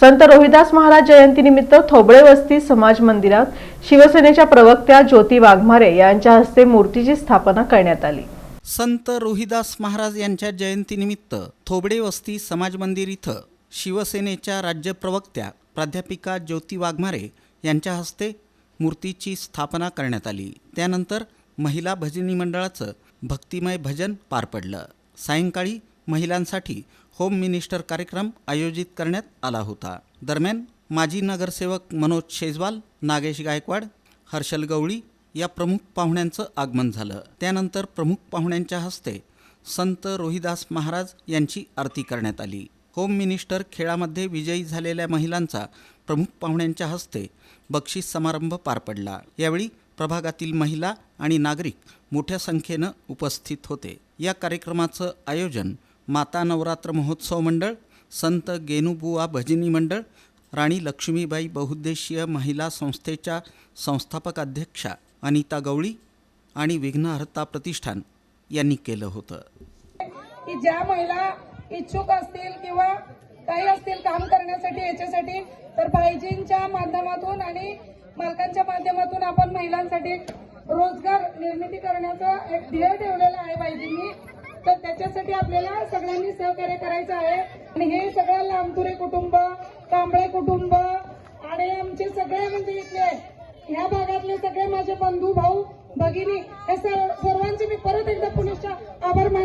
संत रोहिदास महाराज जयंतीनिमित्त थोबळे वस्ती समाज मंदिरात शिवसेनेच्या प्रवक्त्या ज्योती वाघमारे यांच्या हस्ते मूर्तीची स्थापना करण्यात आली। संत रोहिदास महाराज यांच्या जयंतीनिमित्त थोबळे वस्ती समाज मंदिर इथं शिवसेनेच्या राज्य प्रवक्त्या प्राध्यापिका ज्योती वाघमारे यांच्या हस्ते मूर्तीची स्थापना करण्यात आली। त्यानंतर महिला भजनी मंडळाचं भक्तिमय भजन पार पडलं। सायंकाळी महिलांसाठी होम मिनिस्टर कार्यक्रम आयोजित करण्यात आला होता। दरम्यान माजी नगरसेवक मनोज शेजवाल, नागेश गायकवाड, हर्षल गवळी या प्रमुख पाहुण्यांचं आगमन झालं। त्यानंतर प्रमुख पाहुण्यांच्या हस्ते संत रोहिदास महाराज यांची आरती करण्यात आली। होम मिनिस्टर खेळामध्ये विजयी झालेल्या महिलांचा प्रमुख पाहुण्यांच्या हस्ते बक्षीस समारंभ पार पडला। यावेळी प्रभागातील महिला आणि नागरिक मोठ्या संख्येनं उपस्थित होते। या कार्यक्रमाचं आयोजन माता नवरात्र महोत्सव मंडळ, संत गेनुबुवा भजनी मंडळ, राणी लक्ष्मीबाई बहुउद्देशीय महिला संस्थेच्या संस्थापक अध्यक्षा अनिता गवळी आणि विघ्नहर्ता प्रतिष्ठान यांनी केलं होतं। की ज्या महिला इच्छुक असतील किंवा काही असतील काम करण्यासाठी याच्यासाठी, तर भाईजींच्या माध्यमातून आणि मालकांच्या माध्यमातून आपण महिलांसाठी रोजगार निर्मिती करण्याचा एक ध्येय ठेवलेला आहे भाईजींनी। तर त्याच्यासाठी आपल्याला सगळ्यांनी सहकार्य करायचं आहे। आणि हे सगळं लांबतुरे कुटुंब, कांबळे कुटुंब आणि आमचे सगळे म्हणजे इथले ह्या भागातले सगळे माझे बंधू भाऊ भगिनी, हे सर्वांचे मी परत एकदा पुनश्च आभार मानते।